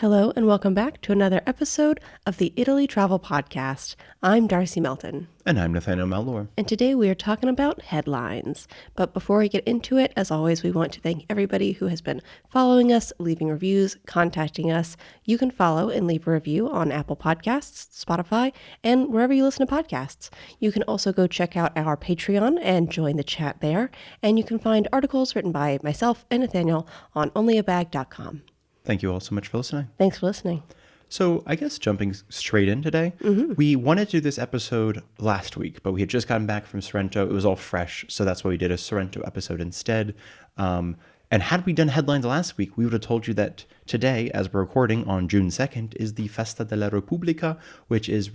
Hello and welcome back to another episode of the Italy Travel Podcast. I'm Darcy Melton. And I'm Nathaniel Malloy. And today we are talking about headlines. But before we get into it, as always, we want to thank everybody who has been following us, leaving reviews, contacting us. You can follow and leave a review on Apple Podcasts, Spotify, and wherever you listen to podcasts. You can also go check out our Patreon and join the chat there. And you can find articles written by myself and Nathaniel on onlyabag.com. Thank you all so much for listening. Thanks for listening. So I guess jumping straight in today, we wanted to do this episode last week, but we had just gotten back from Sorrento. It was all fresh, so that's why we did a Sorrento episode instead. And had we done headlines last week, we would have told you that today, as we're recording on June 2nd, is the Festa della Repubblica, which is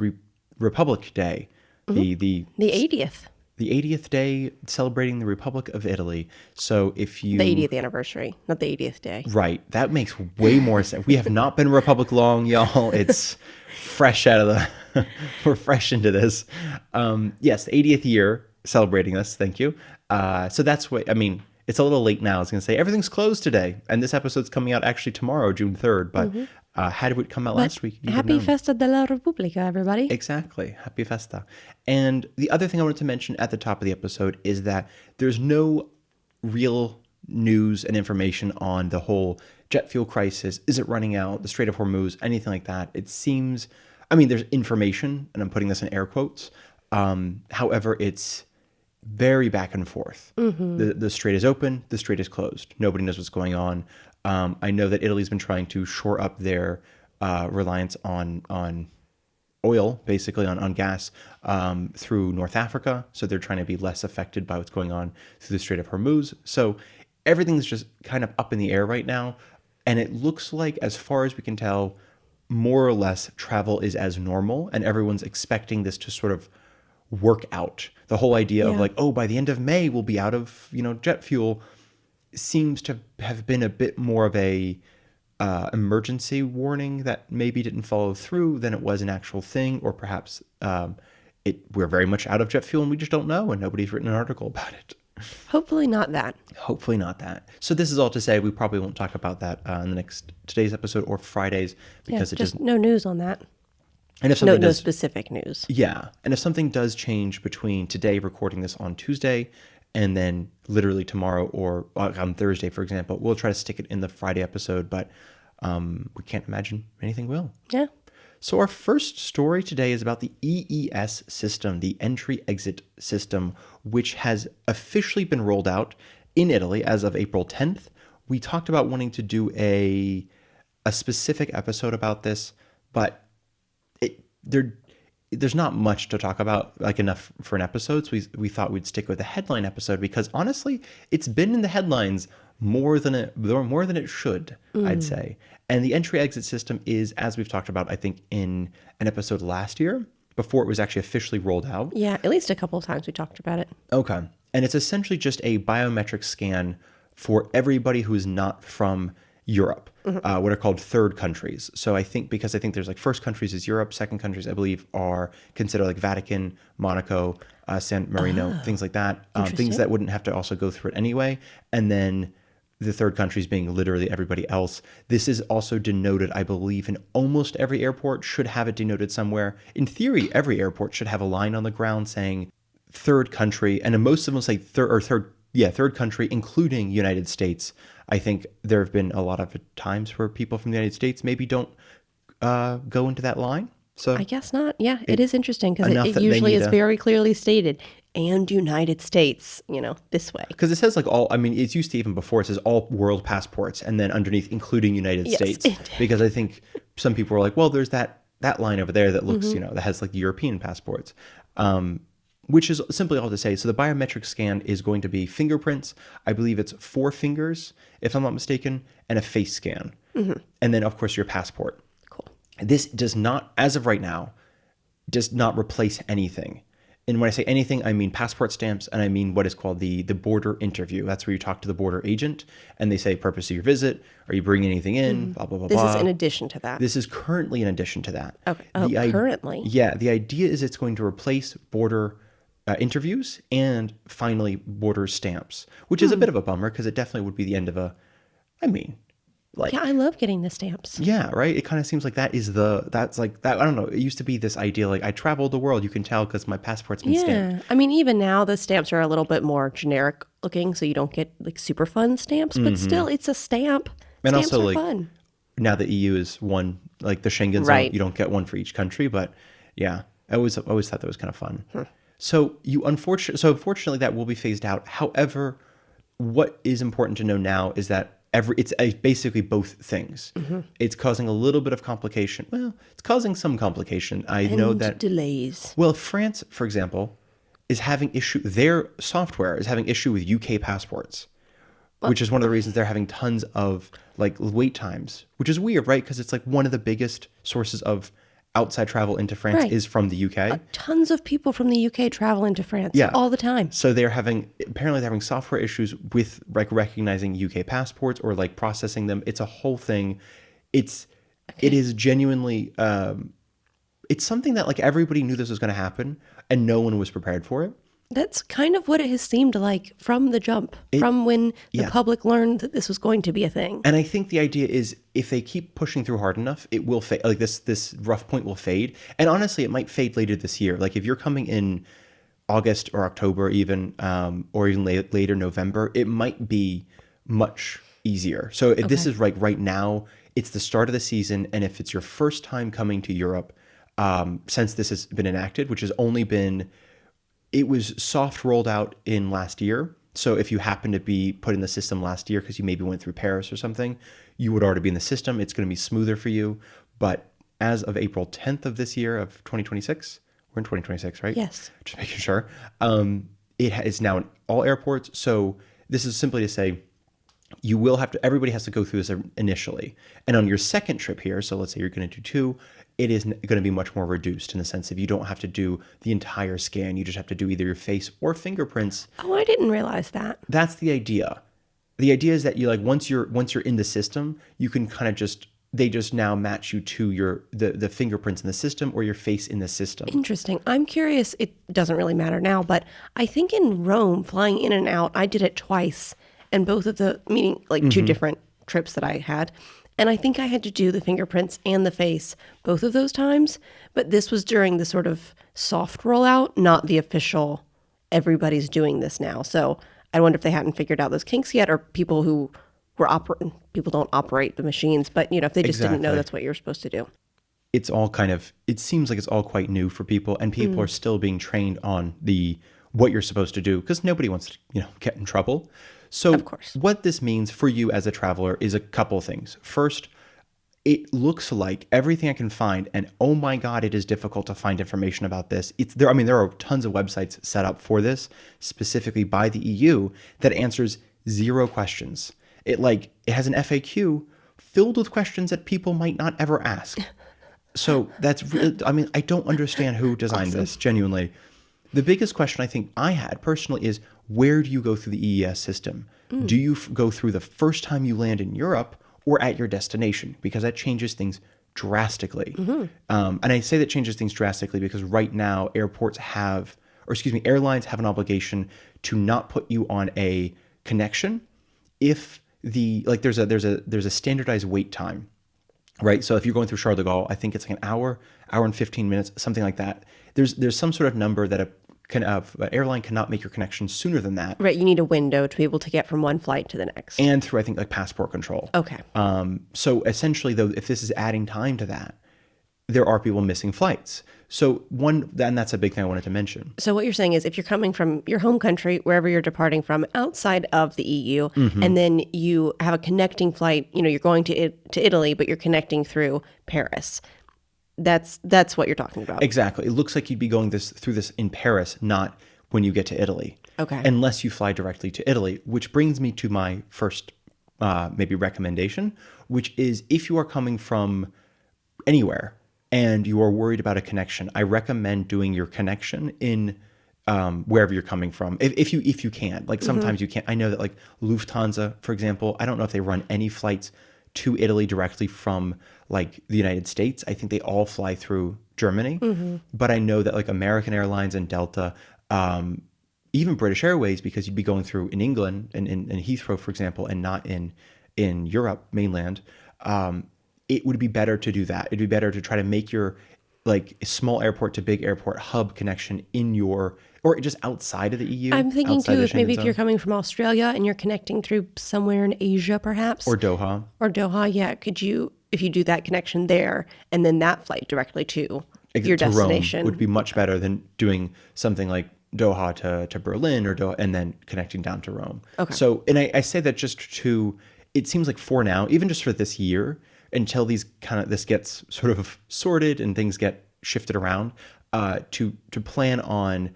Republic Day, the 80th. The 80th day celebrating the Republic of Italy. So if you... The 80th anniversary, not the 80th day. Right. That makes way more sense. We have not been a Republic long, y'all. It's fresh out of the... We're fresh into this. Yes, the 80th year celebrating this. Thank you. So that's what... I mean, it's a little late now. I was going to say everything's closed today. And this episode's coming out actually tomorrow, June 3rd. But how did it come out last week? Happy Festa della Repubblica, everybody. Exactly. Happy Festa. And the other thing I wanted to mention at the top of the episode is that there's no real news and information on the whole jet fuel crisis. Is it running out? The Strait of Hormuz? Anything like that. It seems... I mean, there's information, and I'm putting this in air quotes. However, it's very back and forth. The strait is open. The strait is closed. Nobody knows what's going on. I know that Italy's been trying to shore up their reliance on oil, basically on gas, through North Africa. So they're trying to be less affected by what's going on through the Strait of Hormuz. So everything's just kind of up in the air right now. And it looks like, as far as we can tell, more or less travel is as normal. And everyone's expecting this to sort of work out. The whole idea of like, oh, by the end of May, we'll be out of, jet fuel seems to have been a bit more of a emergency warning that maybe didn't follow through than it was an actual thing, or perhaps we're very much out of jet fuel and we just don't know, and nobody's written an article about it. Hopefully not that. Hopefully not that. So this is all to say we probably won't talk about that in today's episode or Fridays, because it just no news on that. And if something no specific news. Yeah, and if something does change between today recording this on Tuesday and then literally tomorrow or on Thursday, for example, we'll try to stick it in the Friday episode, but we can't imagine anything will. Yeah. So our first story today is about the EES system, the entry-exit system, which has officially been rolled out in Italy as of April 10th. We talked about wanting to do a specific episode about this, but there's not much to talk about, like enough for an episode. So we thought we'd stick with the headline episode, because honestly, it's been in the headlines more than it should, I'd say. And the entry-exit system is, as we've talked about, I think, in an episode last year, before it was actually officially rolled out. Yeah, at least a couple of times we talked about it. Okay. And it's essentially just a biometric scan for everybody who's not from Europe, what are called third countries. So I think there's like first countries is Europe, second countries I believe are considered like Vatican, Monaco, San Marino, things like that, things that wouldn't have to also go through it anyway. And then the third countries being literally everybody else. This is also denoted, I believe, in almost every airport, should have it denoted somewhere. In theory, every airport should have a line on the ground saying third country, and most of them say third country, including United States. I think there have been a lot of times where people from the United States maybe don't go into that line. So I guess not. Yeah, it is interesting, because it usually is very clearly stated, and United States, this way. Because it says like all, I mean, it's used to even before, it says all world passports, and then underneath, including United States. Because I think some people are like, well, there's that line over there that looks, that has like the European passports. Which is simply all to say, so the biometric scan is going to be fingerprints. I believe it's 4 fingers, if I'm not mistaken, and a face scan. And then, of course, your passport. Cool. This does not, as of right now, does not replace anything. And when I say anything, I mean passport stamps, and I mean what is called the border interview. That's where you talk to the border agent, and they say, purpose of your visit, are you bringing anything in, blah, blah, blah, This blah. is in addition to that. This is currently in addition to that. Okay. Currently? Yeah, the idea is it's going to replace border interviews and finally border stamps, which is a bit of a bummer, because it definitely would be the end of Like, Yeah, I love getting the stamps. yeah, right. It kind of seems like that's like that. I don't know. It used to be this idea like I traveled the world. You can tell because my passport's been stamped. Yeah. I mean, even now the stamps are a little bit more generic looking, so you don't get like super fun stamps, but still it's a stamp. And Stamps also are like fun. now the EU is one, like the Schengen zone, Right. you don't get one for each country. But yeah, I always thought that was kind of fun. So unfortunately that will be phased out. However, what is important to know now is that it's basically both things. It's causing a little bit of complication. Well, it's causing some complication. I know And that, delays. well, France, for example, is having issue. Their software is having issue with UK passports, which is one of the reasons they're having tons of like wait times, which is weird, right? Because it's like one of the biggest sources of outside travel into France Right. is from the UK. Tons of people from the UK travel into France Yeah. all the time. So apparently they're having software issues with like recognizing UK passports or like processing them. It's a whole thing. It is genuinely, it's something that like everybody knew this was going to happen and no one was prepared for it. That's kind of what it has seemed like from the jump, from when the yeah. public learned that this was going to be a thing. And I think the idea is if they keep pushing through hard enough, it will fade. Like this rough point will fade. And honestly, it might fade later this year. Like if you're coming in August or October even, or even later November, it might be much easier. So if this is like right now, it's the start of the season. And if it's your first time coming to Europe, since this has been enacted, which has only been, it was soft rolled out in last year. So if you happen to be put in the system last year because you maybe went through Paris or something, you would already be in the system. It's going to be smoother for you. But as of April 10th of this year of 2026, we're in 2026, right? Yes. Just making sure. It's now in all airports. So this is simply to say, everybody has to go through this initially. And on your second trip here, so let's say you're going to do 2, it is going to be much more reduced in the sense of you don't have to do the entire scan. You just have to do either your face or fingerprints. Oh, I didn't realize that. That's the idea. The idea is that you like once you're in the system, you can kind of they just now match you to the fingerprints in the system or your face in the system. Interesting. I'm curious. It doesn't really matter now, but I think in Rome, flying in and out, I did it twice, and both of meaning like 2 different trips that I had. And I think I had to do the fingerprints and the face both of those times. But this was during the sort of soft rollout, not the official, everybody's doing this now. So I wonder if they hadn't figured out those kinks yet, or people who were people don't operate the machines. But, if they just didn't know Exactly. that's what you're supposed to do. It's all it seems like it's all quite new for people, and people are still being trained on what you're supposed to do because nobody wants to, get in trouble. So Of course. what this means for you as a traveler is a couple things. First, it looks like everything I can find, and oh my God, it is difficult to find information about this. There are tons of websites set up for this, specifically by the EU, that answers 0 questions. It has an FAQ filled with questions that people might not ever ask. So that's really, I don't understand who designed this, genuinely. The biggest question I think I had personally is, where do you go through the EES system? Do you go through the first time you land in Europe or at your destination? Because that changes things drastically. And I say that changes things drastically because right now airlines have an obligation to not put you on a connection if there's a standardized wait time. Right. So if you're going through Charles de Gaulle, I think it's like an hour and 15 minutes, something like that. There's some sort of number that an airline cannot make your connection sooner than that. Right. You need a window to be able to get from one flight to the next. And through, I think, like passport control. Okay. So essentially, though, if this is adding time to that, there are people missing flights. So and that's a big thing I wanted to mention. So what you're saying is if you're coming from your home country, wherever you're departing from outside of the EU, and then you have a connecting flight, you're going to Italy, but you're connecting through Paris. That's what you're talking about. Exactly. It looks like you'd be going through this in Paris, not when you get to Italy. Okay. Unless you fly directly to Italy, which brings me to my first maybe recommendation, which is if you are coming from anywhere and you are worried about a connection, I recommend doing your connection in wherever you're coming from. If you can. Like sometimes you can't. I know that like Lufthansa, for example, I don't know if they run any flights to Italy directly from like the United States. I think they all fly through Germany. But I know that like American Airlines and Delta, even British Airways, because you'd be going through in England and in Heathrow, for example, and not in in Europe mainland, it would be better to do that. It'd be better to try to make your like small airport to big airport hub connection in your, or just outside of the EU, I'm thinking outside too, the if maybe Schengen if you're zone, coming from Australia and you're connecting through somewhere in Asia, perhaps, or Doha. or Doha, yeah, could you, if you do that connection there and then that flight directly to your To Rome would destination? be much better than doing something like Doha to Berlin or Doha and then connecting down to Rome. Okay. So, and I say that just to, it seems like for now, even just for this year, until this gets sort of sorted and things get shifted around, to plan on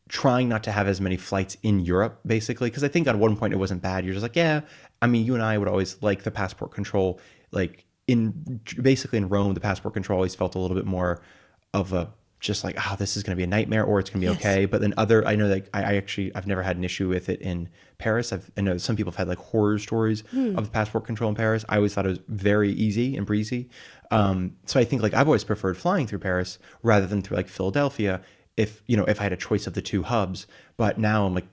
trying not to have as many flights in Europe, basically. Because I think at one point it wasn't bad. You're just like, yeah, I mean, you and I would always like the passport control. Like basically in Rome, the passport control always felt a little bit more of a, just like, oh, this is going to be a nightmare or it's going to be Yes. okay. But then I know that I've never had an issue with it in Paris. I know some people have had like horror stories of the passport control in Paris. I always thought it was very easy and breezy. So I think like I've always preferred flying through Paris rather than through like Philadelphia if I had a choice of the two hubs. But now I'm like,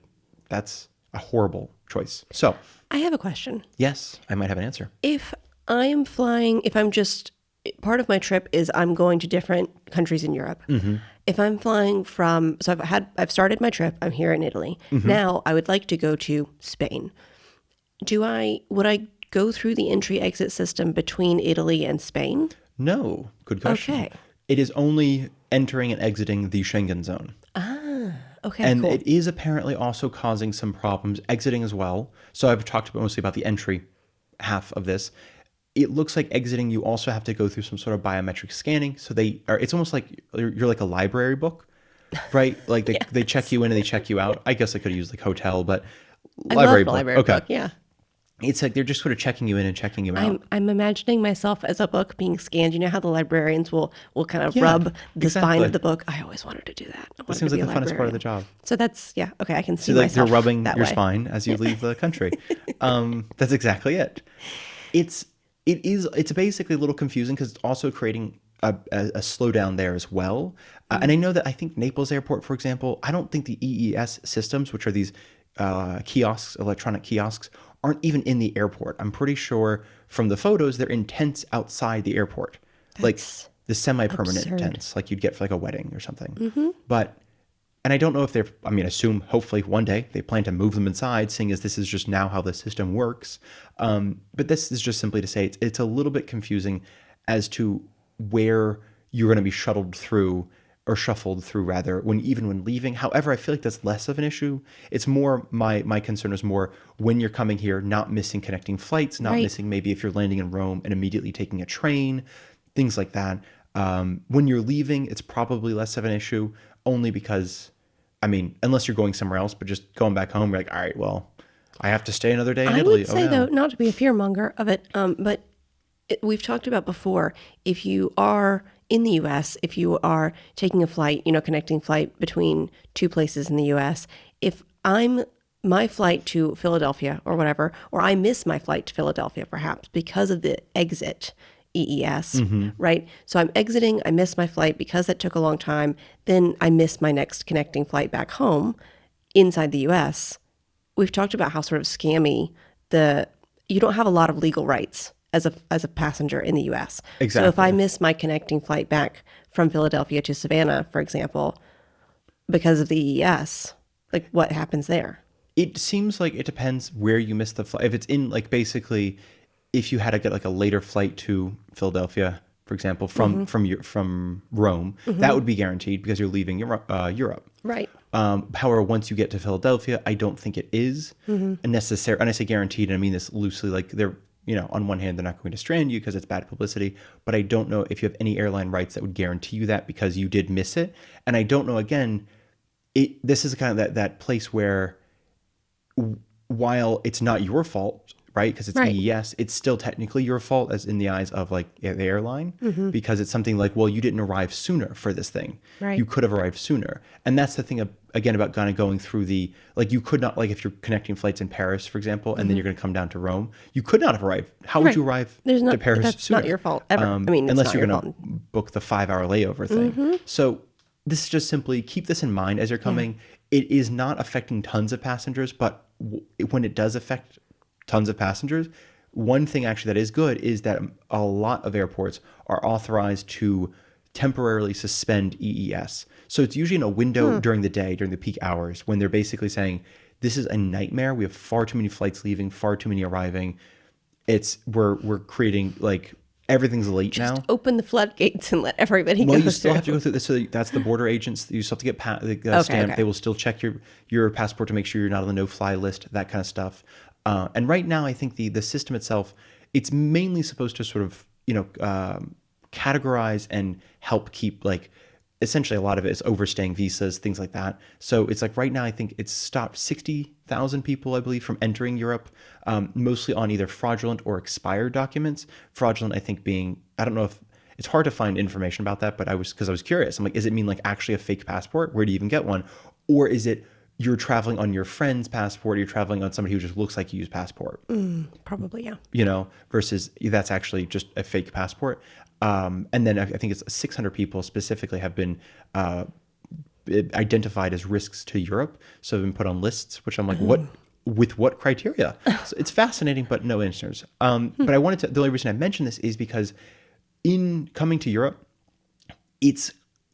that's a horrible choice. So I have a question. yes, I might have an answer. If I'm flying, if I'm just, part of my trip is I'm going to different countries in Europe. If I'm flying from, so I've started my trip, I'm here in Italy. Now I would like to go to Spain. Would I go through the entry exit system between Italy and Spain? No, good question. Okay. It is only entering and exiting the Schengen zone. Okay, And cool. it is apparently also causing some problems exiting as well. So I've talked mostly about the entry half of this. It looks like exiting, you also have to go through some sort of biometric scanning. So it's almost like you're like a library book, right? Like they check you in and they check you out. I guess I could use like hotel, but I library love the book. library Okay. book, yeah. It's like they're just sort of checking you in and checking you out. I'm imagining myself as a book being scanned. You know how the librarians will kind of Yeah, rub the spine exactly. of the book? I always wanted to do that. I That wanted seems to like be the a funnest part of the librarian. job. So that's, yeah, okay, I can see So like they're myself rubbing that your way. spine as you leave the country. That's exactly it. It's basically a little confusing because it's also creating a slowdown there as well. And I know that I think Naples Airport, for example, I don't think the EES systems, which are these kiosks, electronic kiosks, aren't even in the airport. I'm pretty sure from the photos they're in tents outside the airport, like That's the semi-permanent absurd. tents, like you'd get for like a wedding or something. But and I don't know if assume hopefully one day they plan to move them inside, seeing as this is just now how the system works. But this is just simply to say it's a little bit confusing as to where you're going to be shuttled through or shuffled through rather when leaving. However, I feel like that's less of an issue. It's more my concern is more when you're coming here, not missing connecting flights, not Right. missing maybe if you're landing in Rome and immediately taking a train, things like that. When you're leaving, it's probably less of an issue only because, I mean, unless you're going somewhere else, but just going back home, you're like, all right, well, I have to stay another day in I Italy. would say, though, not to be a fearmonger of it, but we've talked about before, if you are in the U.S., if you are taking a flight, connecting flight between two places in the U.S., if my flight to Philadelphia or whatever, or I miss my flight to Philadelphia perhaps because of the exit EES, right? So I'm exiting, I miss my flight because that took a long time, then I miss my next connecting flight back home inside the U.S. We've talked about how sort of scammy you don't have a lot of legal rights as a passenger in the U.S. So if Exactly. I miss my connecting flight back from Philadelphia to Savannah, for example, because of the EES, like what happens there? It seems like it depends where you miss the flight. If it's in like basically, if you had to get like a later flight to Philadelphia, for example, from Rome, that would be guaranteed because you're leaving Europe. Right. However, once you get to Philadelphia, I don't think it is necessary. And I say guaranteed, and I mean this loosely. Like they're, on one hand, they're not going to strand you because it's bad publicity. But I don't know if you have any airline rights that would guarantee you that because you did miss it. And I don't know. Again, this is kind of that place where, while it's not your fault, right? Because it's Right. EES, it's still technically your fault as in the eyes of like the airline because it's something like, well, you didn't arrive sooner for this thing. Right. You could have arrived sooner. And that's the thing again about kind of going through you could not, like if you're connecting flights in Paris, for example, and then you're going to come down to Rome, you could not have arrived. How would Right. you arrive There's to Paris that's sooner? not your fault ever. I mean, it's unless not you're your going to fault. book the 5-hour layover thing. So this is just simply keep this in mind as you're coming. It is not affecting tons of passengers, but when it does affect tons of passengers, one thing actually that is good is that a lot of airports are authorized to temporarily suspend EES. So it's usually in a window during the day, during the peak hours, when they're basically saying, this is a nightmare. We have far too many flights leaving, far too many arriving. We're creating like everything's late Just now. open the floodgates and let everybody Well, go you still through. have to go through this. So that's the border agents. You still have to get stamped. Okay. They will still check your passport to make sure you're not on the no-fly list, that kind of stuff. And right now, I think the system itself, it's mainly supposed to sort of categorize and help keep like essentially a lot of it is overstaying visas, things like that. So it's like right now, I think it's stopped 60,000 people, I believe, from entering Europe, mostly on either fraudulent or expired documents. Fraudulent, I think, being, I don't know if it's hard to find information about that, but I was curious. I'm like, does it mean like actually a fake passport? Where do you even get one? Or is it you're traveling on your friend's passport, or you're traveling on somebody who just looks like you use passport? Probably, yeah. Versus that's actually just a fake passport. And then I think it's 600 people specifically have been identified as risks to Europe. So have been put on lists, which I'm like, with what criteria? So it's fascinating, but no answers. But the only reason I mention this is because in coming to Europe, it's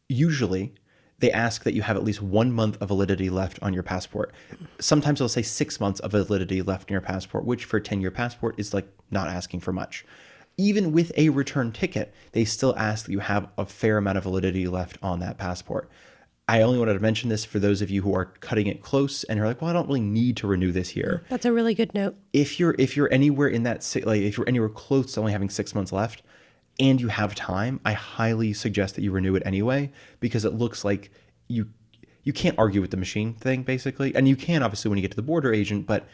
usually they ask that you have at least 1 month of validity left on your passport. Sometimes they'll say 6 months of validity left in your passport, which for a 10-year passport is like not asking for much. Even with a return ticket, they still ask that you have a fair amount of validity left on that passport. I only wanted to mention this for those of you who are cutting it close and are like, well, I don't really need to renew this here. That's a really good note. If you're anywhere in that, like if you're anywhere close to only having 6 months left and you have time, I highly suggest that you renew it anyway, because it looks like you can't argue with the machine thing basically. And you can obviously when you get to the border agent, but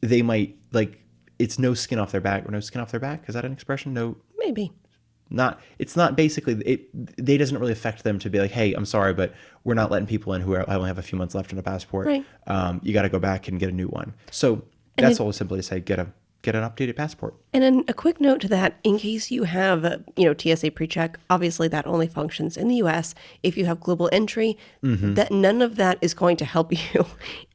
they might like, it's no skin off their back or no skin off their back. Is that an expression? No, Maybe. it's not basically they doesn't really affect them to be like, hey, I'm sorry, but we're not letting people in who I only have a few months left on a passport. Right. You got to go back and get a new one. So that's all simply to say, get an updated passport. And then a quick note to that, in case you have, TSA pre-check, obviously that only functions in the U.S. If you have global entry, that none of that is going to help you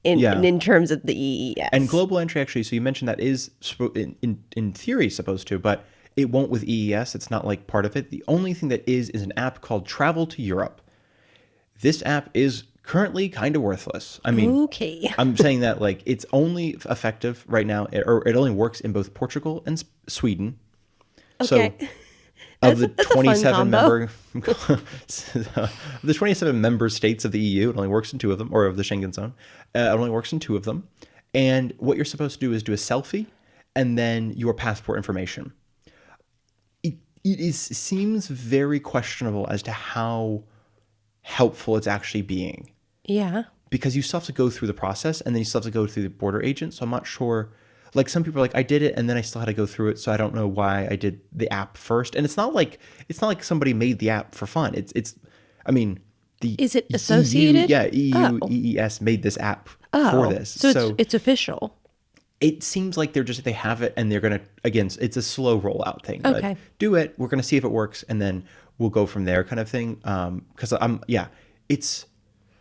in terms of the EES. And global entry, actually, so you mentioned that is in theory supposed to, but it won't with EES. It's not like part of it. The only thing that is an app called Travel to Europe. This app is currently kind of worthless. I mean, okay. I'm saying that like it's only effective right now, or it only works in both Portugal and Sweden. Okay. So of the that's a fun 27 combo. the 27 member states of the EU, it only works in 2 of them, or of the Schengen zone. It only works in 2 of them. And what you're supposed to do is do a selfie and then your passport information. It seems very questionable as to how helpful it's actually being. Yeah. Because you still have to go through the process and then you still have to go through the border agent. So I'm not sure. Like some people are like, I did it and then I still had to go through it. So I don't know why I did the app first. And it's not like somebody made the app for fun. I mean, the Is it associated? EU EES made this app for this. So it's official. It seems like they have it and they're going to, again, it's a slow rollout thing. Okay. Like, do it. We're going to see if it works. And then we'll go from there kind of thing.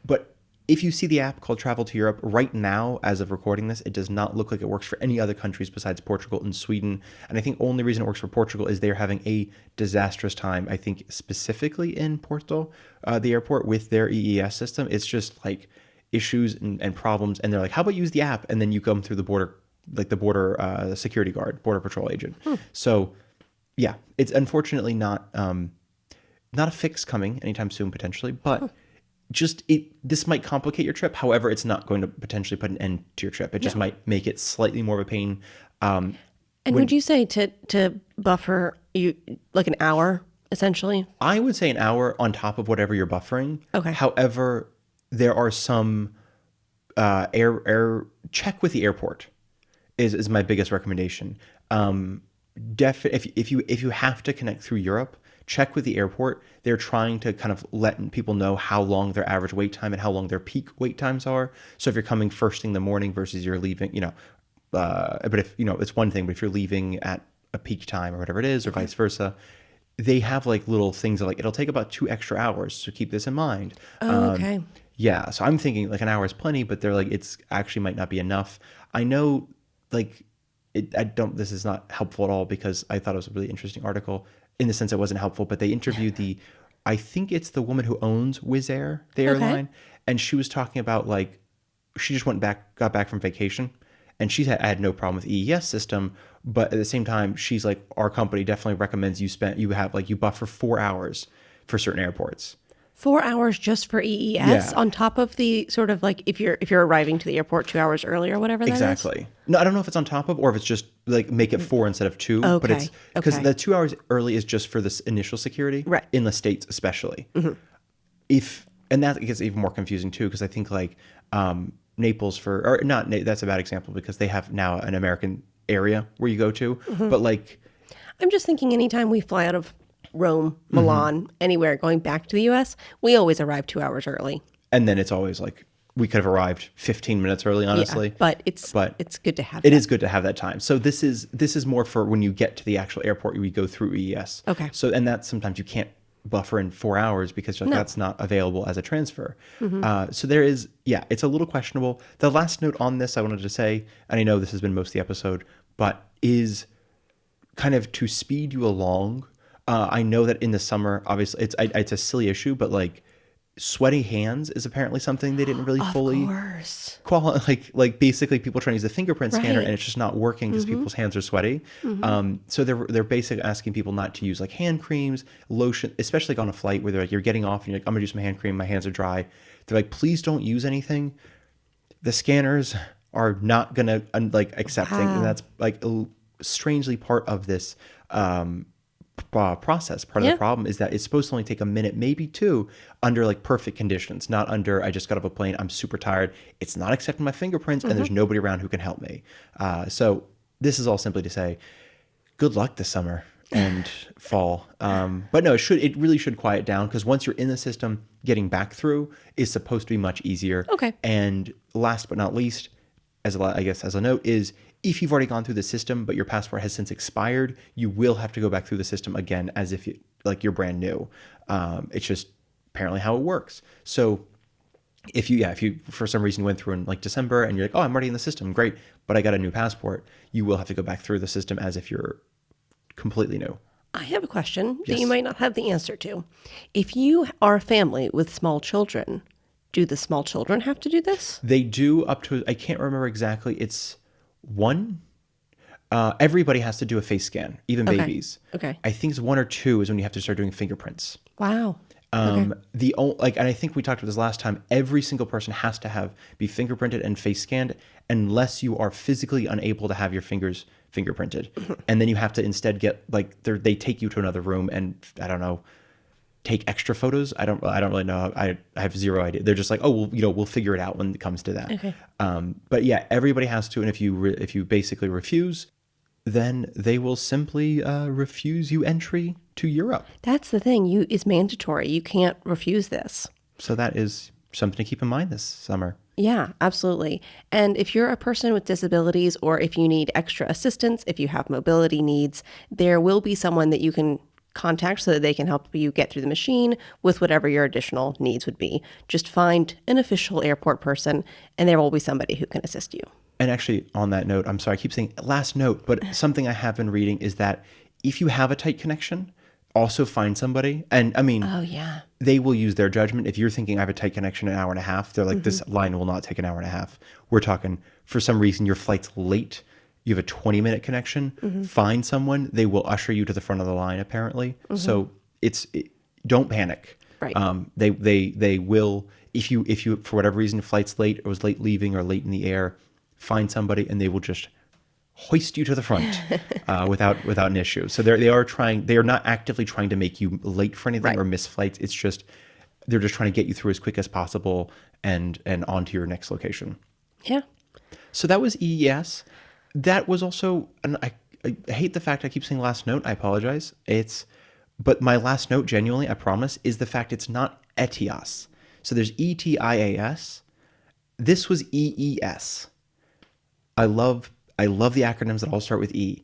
But if you see the app called Travel to Europe right now, as of recording this, it does not look like it works for any other countries besides Portugal and Sweden. And I think the only reason it works for Portugal is they're having a disastrous time, I think specifically in Porto, the airport with their EES system. It's just like issues and problems. And they're like, how about use the app? And then you come through the border, like the border security guard, border patrol agent. So yeah, it's unfortunately not a fix coming anytime soon, potentially, but this might complicate your trip. However, it's not going to potentially put an end to your trip. It just might make it slightly more of a pain. And would you say to buffer you like an hour essentially? I would say an hour on top of whatever you're buffering. Okay. However, there are some air check with the airport is my biggest recommendation. If you have to connect through Europe, check with the airport. They're trying to kind of let people know how long their average wait time and how long their peak wait times are. So if you're coming first thing in the morning versus you're leaving, but if, it's one thing, but if you're leaving at a peak time or whatever it is, or vice versa, they have like little things that like, it'll take about 2 extra hours. So keep this in mind. Okay. Yeah. So I'm thinking like an hour is plenty, but they're like, it's actually might not be enough. I know like this is not helpful at all because I thought it was a really interesting article in the sense it wasn't helpful, but they interviewed I think it's the woman who owns Wizz Air, the airline. And she was talking about like, she just got back from vacation and I had no problem with EES system, but at the same time, she's like, our company definitely recommends you buffer 4 hours for certain airports. 4 hours just for EES Yeah. on top of the sort of like if you're arriving to the airport 2 hours early or whatever that is? Exactly. No, I don't know if it's on top of or if it's just like make it 4 instead of 2. But Okay. it's because the 2 hours early is just for this initial security, Right. in the States especially. And that gets even more confusing too because I think like Naples that's a bad example because they have now an American area where you go to, but like I'm just thinking anytime we fly out of Rome, Milan, anywhere going back to the US, we always arrive 2 hours early. and then it's always like we could have arrived 15 minutes early, honestly. Yeah, but it's good to have It that. is good to have that time. So this is more for when you get to the actual airport, we go through EES. Okay. So and that sometimes you can't buffer in 4 hours because that's not available as a transfer. So there is, it's a little questionable. The last note on this I wanted to say, and I know this has been most of the episode, but is kind of to speed you along. I know that in the summer, obviously it's a silly issue, but like sweaty hands is apparently something they didn't really fully course. like basically people trying to use the fingerprint scanner Right. and it's just not working because people's hands are sweaty. So they're basically asking people not to use like hand creams, lotion, especially like on a flight where they're like, you're getting off and you're like, I'm gonna do some hand cream, my hands are dry. They're like, please don't use anything. The scanners are not gonna like accept things, and that's like strangely part of this process. Part of the problem is that it's supposed to only take a minute, maybe 2, under like perfect conditions, not under I just got off a plane, I'm super tired, it's not accepting my fingerprints, and there's nobody around who can help me. So this is all simply to say, good luck this summer and fall. But no, it really should quiet down because once you're in the system, getting back through is supposed to be much easier. Okay. And last but not least, as a note, is if you've already gone through the system, but your passport has since expired, you will have to go back through the system again as if you're brand new. It's just apparently how it works. So if you for some reason went through in like December and you're like, oh, I'm already in the system, great, but I got a new passport, you will have to go back through the system as if you're completely new. I have a question that you might not have the answer to. If you are a family with small children, do the small children have to do this? They do up to, I can't remember exactly, it's 1. Everybody has to do a face scan, even babies. Okay. I think it's 1 or 2 is when you have to start doing fingerprints. Wow. And I think we talked about this last time. Every single person has to be fingerprinted and face scanned, unless you are physically unable to have your fingers fingerprinted, and then you have to instead get like they take you to another room and I don't know, take extra photos. I don't really know. I have zero idea. They're just like, oh, we'll figure it out when it comes to that. Okay. But yeah, everybody has to, and if you basically refuse, then they will simply refuse you entry to Europe. That's the thing. It's mandatory. You can't refuse this. So that is something to keep in mind this summer. Yeah, absolutely. And if you're a person with disabilities or if you need extra assistance, if you have mobility needs, there will be someone that you can contact so that they can help you get through the machine with whatever your additional needs would be. Just find an official airport person and there will be somebody who can assist you. And actually, on that note, I'm sorry, I keep saying last note, but something I have been reading is that if you have a tight connection, also find somebody. And I mean, they will use their judgment. If you're thinking I have a tight connection an hour and a half, they're like, this line will not take an hour and a half. We're talking, for some reason, your flight's late. You have a 20-minute connection. Find someone. They will usher you to the front of the line, apparently. So don't panic. Right. They will, if you for whatever reason, flight's late or was late leaving or late in the air, find somebody and they will just hoist you to the front without an issue. So they are not actively trying to make you late for anything or miss flights. It's just they're just trying to get you through as quick as possible and onto your next location. Yeah. So that was EES. That was also, and I hate the fact I keep saying last note. I apologize. But my last note, genuinely, I promise, is the fact it's not ETIAS. So there's ETIAS. This was EES. I love the acronyms that all start with E.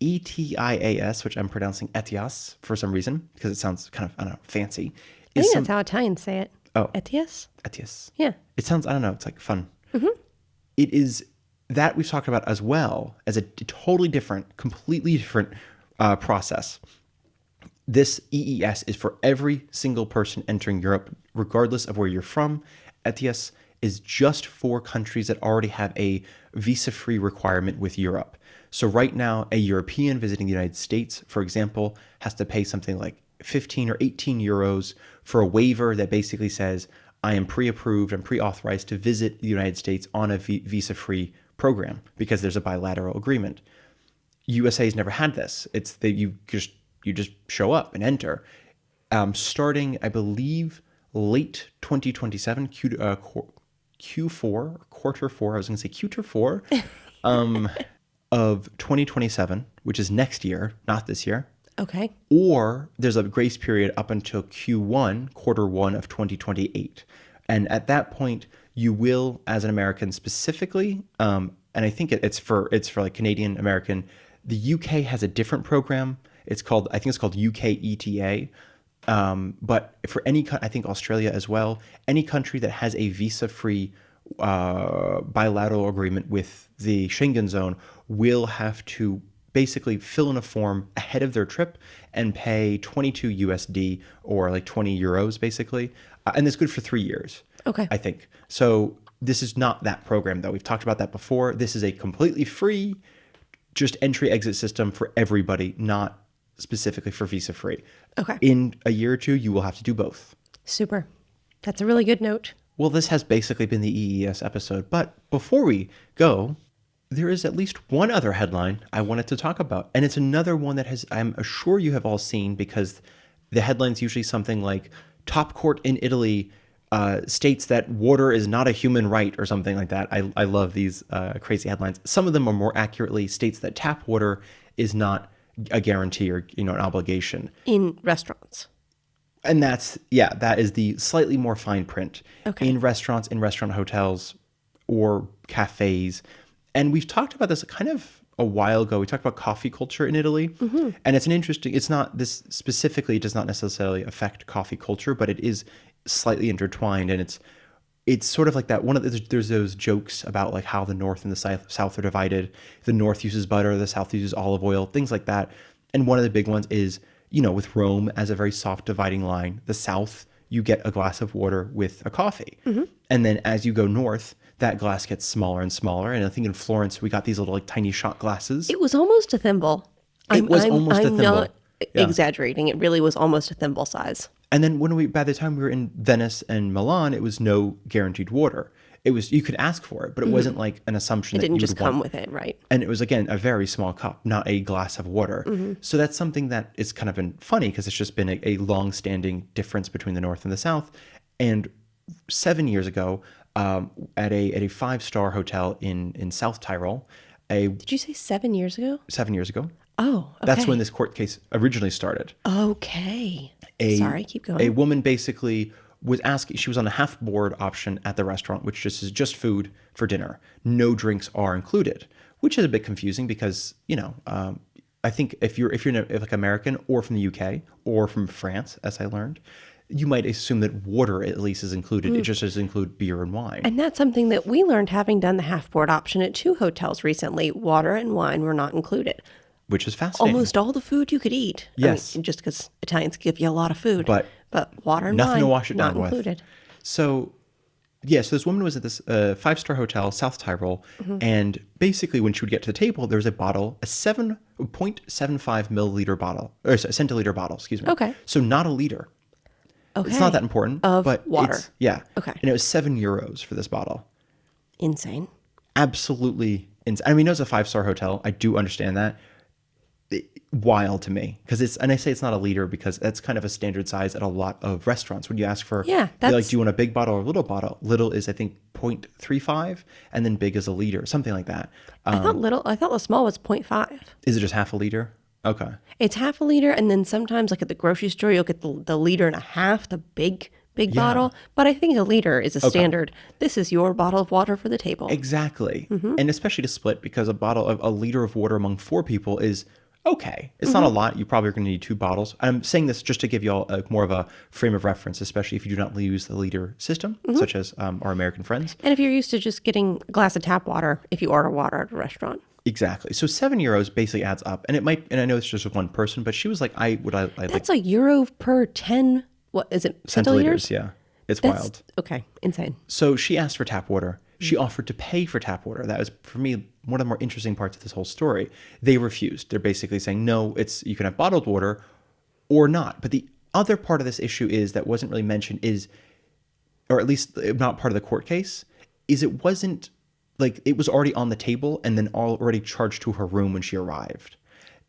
ETIAS, which I'm pronouncing ETIAS for some reason, because it sounds kind of, I don't know, fancy. I think that's how Italians say it. Oh. ETIAS? ETIAS. Yeah. It sounds, I don't know, it's like fun. It is that we've talked about as well as a totally different, completely different process. This EES is for every single person entering Europe, regardless of where you're from. ETIAS is just for countries that already have a visa-free requirement with Europe. So right now, a European visiting the United States, for example, has to pay something like 15 or 18 euros for a waiver that basically says, I am pre-approved, I'm pre-authorized to visit the United States on a visa-free program because there's a bilateral agreement. USA's never had this. It's that you just show up and enter. Starting, I believe, late 2027, Q4, quarter four, I was going to say Q4, of 2027, which is next year, not this year. Okay. Or there's a grace period up until Q1, quarter one of 2028. And at that point, you will, as an American specifically, and I think it's for like Canadian American, the UK has a different program. I think it's called UK ETA. But for I think Australia as well, any country that has a visa-free bilateral agreement with the Schengen zone will have to basically fill in a form ahead of their trip and pay 22 USD or like 20 euros basically. And it's good for 3 years. Okay. I think. So this is not that program though. We've talked about that before. This is a completely free, just entry exit system for everybody, not specifically for visa free. Okay. In a year or two, you will have to do both. Super. That's a really good note. Well, this has basically been the EES episode, but before we go, there is at least one other headline I wanted to talk about. And it's another one that I'm sure you have all seen because the headline's usually something like top court in Italy states that water is not a human right or something like that. I love these crazy headlines. Some of them are more accurately states that tap water is not a guarantee or, an obligation. In restaurants. And that is the slightly more fine print. Okay. In restaurants, in restaurant hotels or cafes. And we've talked about this kind of a while ago. We talked about coffee culture in Italy. Mm-hmm. And this specifically does not necessarily affect coffee culture, but it is slightly intertwined. And it's sort of like that. There's those jokes about like how the North and the South are divided. The North uses butter, the South uses olive oil, things like that. And one of the big ones is, with Rome as a very soft dividing line, the South, you get a glass of water with a coffee. Mm-hmm. And then as you go north, that glass gets smaller and smaller. And I think in Florence, we got these little like tiny shot glasses. It was almost a thimble. I'm not exaggerating. It really was almost a thimble size. And then by the time we were in Venice and Milan, it was no guaranteed water. It was, you could ask for it, but it wasn't like an assumption that you would want. It didn't just come with it, right? And it was, again, a very small cup, not a glass of water. Mm-hmm. So that's something that is kind of been funny because it's just been a long-standing difference between the North and the South. And 7 years ago, at a 5-star hotel in South Tyrol, Did you say 7 years ago? 7 years ago. Oh, okay. That's when this court case originally started. Okay. Sorry, keep going. A woman basically was asking, she was on a half board option at the restaurant, which just is just food for dinner. No drinks are included, which is a bit confusing because, I think if you're like American or from the UK or from France, as I learned, you might assume that water at least is included. It just doesn't include beer and wine. And that's something that we learned having done the half board option at 2 hotels recently. Water and wine were not included. Which is fascinating. Almost all the food you could eat. Yes. Just because Italians give you a lot of food. But water and nothing wine, to wash it not down included. With. So this woman was at this 5-star hotel, South Tyrol, and basically when she would get to the table, there was a bottle, a 7.75 milliliter bottle, or centiliter bottle, excuse me. Okay. So not a liter. Okay. It's not that important. Of but water. Yeah. Okay. And it was 7 euros for this bottle. Insane. Absolutely insane. I mean, it was a 5-star hotel. I do understand that. Wild to me because and I say it's not a liter because that's kind of a standard size at a lot of restaurants. When you ask for, they're like, do you want a big bottle or a little bottle? Little is I think 0.35 and then big is a liter, something like that. I thought the small was 0.5. Is it just half a liter? Okay. It's half a liter, and then sometimes like at the grocery store you'll get the liter and a half, the big bottle. But I think a liter is a standard. This is your bottle of water for the table. Exactly. Mm-hmm. And especially to split because a liter of water among 4 people is okay. It's not a lot. You probably are going to need 2 bottles. I'm saying this just to give you all more of a frame of reference, especially if you do not use the liter system, such as our American friends. And if you're used to just getting a glass of tap water, if you order water at a restaurant. Exactly. So €7 basically adds up, and it might. And I know it's just one person, but she was like, I like That's a euro per 10, what is it, centiliters? Yeah, it's That's, wild. okay, insane. So she asked for tap water. She offered to pay for tap water. That was, for me, one of the more interesting parts of this whole story. They refused. They're basically saying, no, you can have bottled water or not. But the other part of this issue is that wasn't really mentioned is, or at least not part of the court case, is it wasn't like it was already on the table and then already charged to her room when she arrived.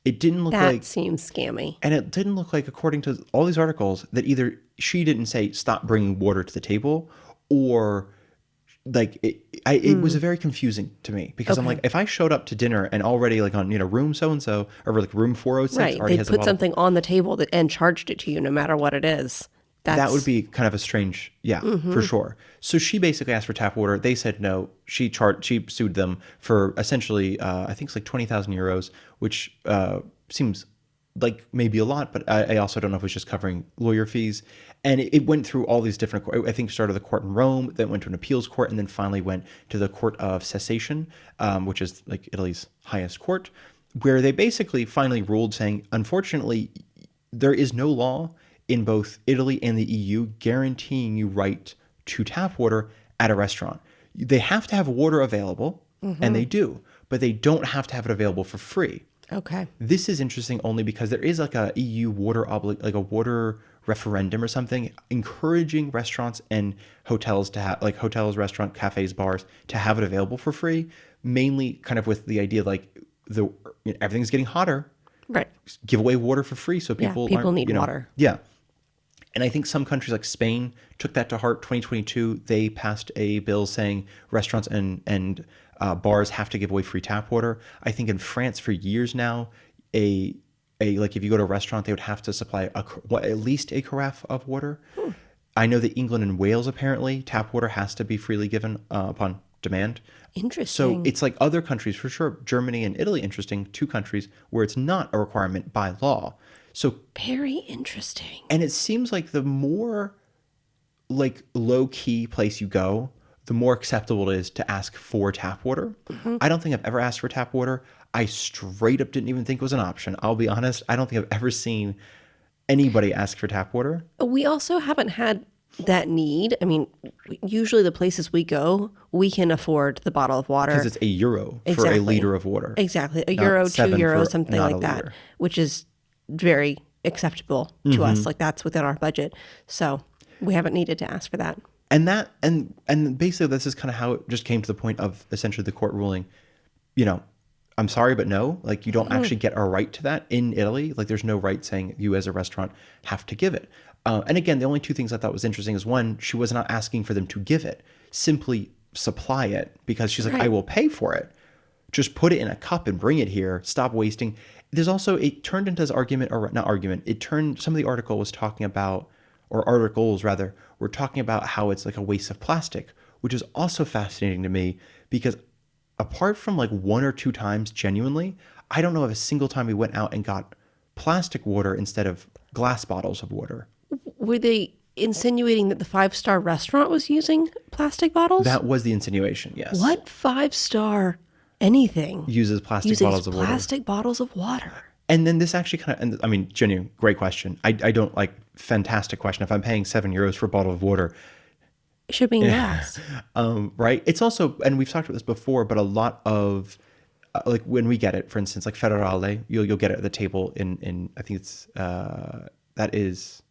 It didn't look like... That seems scammy. And it didn't look like, according to all these articles, that either she didn't say, stop bringing water to the table, or... like it was very confusing to me because I'm like, if I showed up to dinner and already like on room so and so or like room 406 Right, already they has put something on the table and charged it to you no matter what it is. that would be kind of a strange, for sure. So she basically asked for tap water. They said no. She sued them for essentially I think it's like €20,000, which seems like maybe a lot, but I also don't know if it was just covering lawyer fees. And it went through all these different, I think started the court in Rome, then went to an appeals court, and then finally went to the Court of Cassation, which is like Italy's highest court, where they basically finally ruled saying, unfortunately, there is no law in both Italy and the EU guaranteeing you right to tap water at a restaurant. They have to have water available, and they do, but they don't have to have it available for free. Okay. This is interesting only because there is like a EU water like a water referendum or something encouraging restaurants and hotels to have like hotels, restaurant, cafes, bars to have it available for free, mainly kind of with the idea like everything's getting hotter. Right. Give away water for free so people need water. Yeah. And I think some countries like Spain took that to heart. 2022, they passed a bill saying restaurants and bars have to give away free tap water. I think in France for years now, like if you go to a restaurant, they would have to supply at least a carafe of water. I know that England and Wales, apparently, tap water has to be freely given upon demand. Interesting. So it's like other countries, for sure. Germany and Italy, interesting, 2 countries where it's not a requirement by law. So very interesting. And it seems like the more like low key place you go, the more acceptable it is to ask for tap water. I don't think I've ever asked for tap water. I straight up didn't even think it was an option. I'll be honest. I don't think I've ever seen anybody ask for tap water. We also haven't had that need. I mean, usually the places we go, we can afford the bottle of water. Because it's €1 for a liter of water. Exactly. €1, €2, something like that, which is very acceptable to us. Like that's within our budget. So we haven't needed to ask for that. And that, and basically this is kind of how it just came to the point of essentially the court ruling, I'm sorry, but no, like you don't actually get a right to that in Italy. Like there's no right saying you as a restaurant have to give it. And again, the only 2 things I thought was interesting is one, she was not asking for them to give it, simply supply it because she's like, I will pay for it. Just put it in a cup and bring it here. Stop wasting. There's also, it turned into this argument, or not argument, some of the article was talking about, or articles rather, were talking about how it's like a waste of plastic, which is also fascinating to me because apart from like 1 or 2 times, genuinely, I don't know of a single time we went out and got plastic water instead of glass bottles of water. Were they insinuating that the 5-star restaurant was using plastic bottles? That was the insinuation, yes. What 5-star anything uses plastic bottles of water? Plastic bottles of water. And then this actually genuine, great question. I don't like, fantastic question. If I'm paying €7 for a bottle of water, it should be less. Right? It's also, and we've talked about this before, but a lot of, like when we get it, for instance, like Federale, you'll get it at the table in I think it's, that is,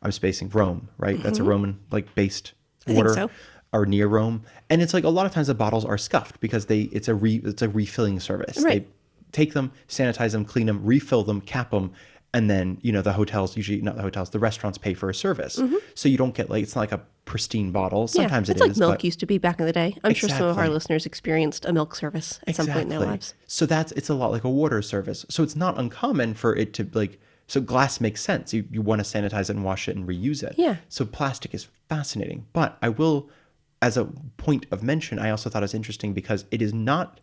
I'm spacing, Rome, right? That's a Roman, like, based water. I think so. Or near Rome. And it's like a lot of times the bottles are scuffed because it's a refilling service. Right. They take them, sanitize them, clean them, refill them, cap them, and then, the hotels, usually not the hotels, the restaurants pay for a service. So you don't get like, it's not like a pristine bottle. Sometimes it's like milk used to be back in the day. I'm sure some of our listeners experienced a milk service at some point in their lives. So it's a lot like a water service. So it's not uncommon for it to like, so glass makes sense. You want to sanitize it and wash it and reuse it. Yeah. So plastic is fascinating. But I will, as a point of mention, I also thought it was interesting because it is not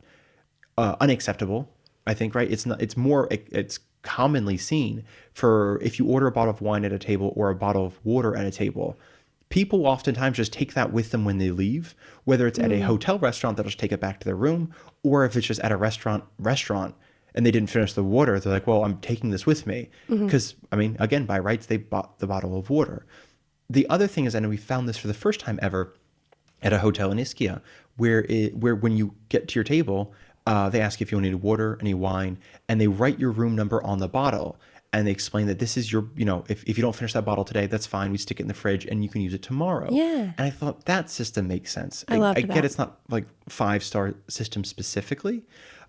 unacceptable I think, right? It's commonly seen for if you order a bottle of wine at a table or a bottle of water at a table, people oftentimes just take that with them when they leave, whether it's at a hotel restaurant, they'll just take it back to their room, or if it's just at a restaurant and they didn't finish the water, they're like, well, I'm taking this with me. Because, I mean, again, by rights, they bought the bottle of water. The other thing is, and we found this for the first time ever at a hotel in Ischia, where when you get to your table, they ask if you need water, any wine, and they write your room number on the bottle. And they explain that this is your, if you don't finish that bottle today, that's fine. We stick it in the fridge and you can use it tomorrow. Yeah. And I thought that system makes sense. I get that. It's not like 5-star system specifically.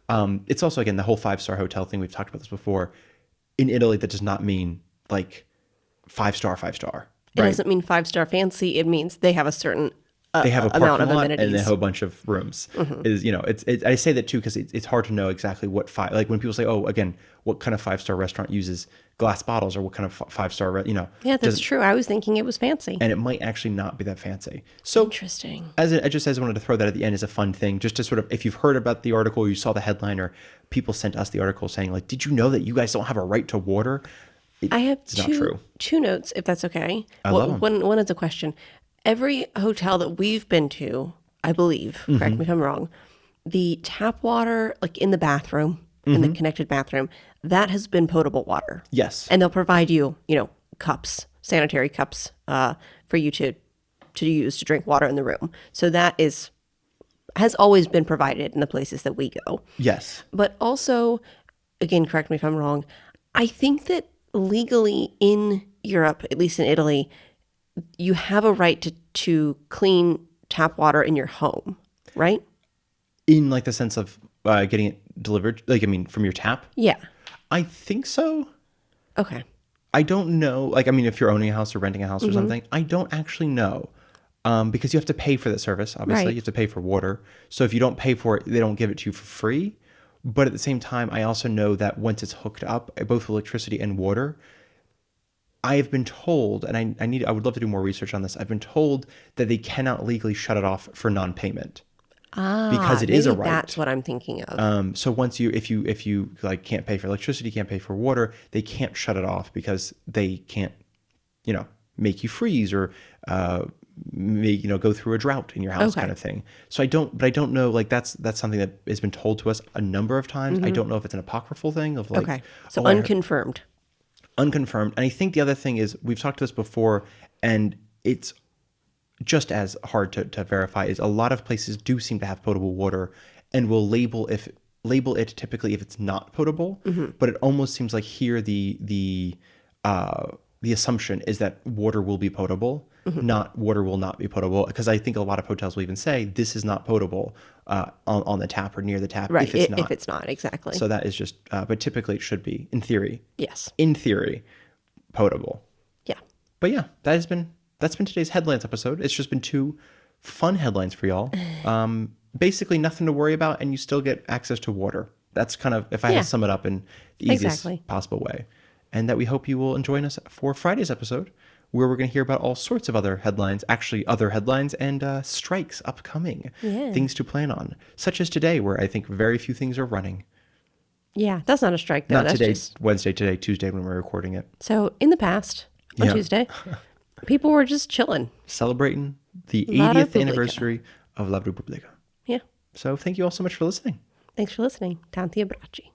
It's also, again, the whole 5-star hotel thing. We've talked about this before. In Italy, that does not mean like 5-star. It doesn't mean 5-star fancy. It means they have a certain they have a amount parking of lot amenities. and a whole bunch of rooms. I say that too because it's hard to know exactly what like when people say, oh, again, what kind of 5-star restaurant uses glass bottles or what kind of 5-star, Yeah, that's true. I was thinking it was fancy. And it might actually not be that fancy. So interesting. I wanted to throw that at the end as a fun thing, just to sort of, if you've heard about the article, or you saw the headline, or people sent us the article saying like, did you know that you guys don't have a right to water? I have It's not true. two notes, if that's okay. I love them. One is a question. Every hotel that we've been to, I believe, correct me if I'm wrong, the tap water, like in the bathroom, in the connected bathroom, that has been potable water. Yes. And they'll provide you, cups, sanitary cups, for you to use to drink water in the room. So that has always been provided in the places that we go. Yes. But also, again, correct me if I'm wrong, I think that legally in Europe, at least in Italy, you have a right to clean tap water in your home, right? In like the sense of getting it delivered, like, I mean, from your tap? Yeah. I think so. Okay. I don't know. Like, I mean, if you're owning a house or renting a house or something, I don't actually know. Because you have to pay for that service, obviously. Right. You have to pay for water. So if you don't pay for it, they don't give it to you for free. But at the same time, I also know that once it's hooked up, both electricity and water, I have been told, and I would love to do more research on this. I've been told that they cannot legally shut it off for non-payment. Because it is a maybe right. That's what I'm thinking of. So once if you like can't pay for electricity, can't pay for water, they can't shut it off because they can't, make you freeze or go through a drought in your house kind of thing. So I don't know, like that's something that has been told to us a number of times. I don't know if it's an apocryphal thing of like, Okay. So unconfirmed. Unconfirmed. And I think the other thing is, we've talked to this before, and it's just as hard to verify, is a lot of places do seem to have potable water and will label it typically if it's not potable. But it almost seems like here the assumption is that water will be potable, not water will not be potable. Because I think a lot of hotels will even say this is not potable on the tap or near the tap, Right. if it's not. If it's not, exactly. So that is just, but typically it should be, in theory. Yes. In theory, potable. Yeah. But yeah, that's been today's headlines episode. It's just been 2 fun headlines for y'all. Basically nothing to worry about, and you still get access to water. That's kind of, if I had to sum it up in the easiest possible way. And that we hope you will join us for Friday's episode, where we're going to hear about all sorts of other headlines and strikes upcoming. Yeah. Things to plan on, such as today, where I think very few things are running. Yeah. That's not a strike, though. Not That's today, just... Wednesday, Tuesday when we're recording it. So in the past, on Tuesday, people were just chilling. Celebrating the La 80th Repubblica. anniversary of La Repubblica. Yeah. So thank you all so much for listening. Thanks for listening. Tanti abbracci.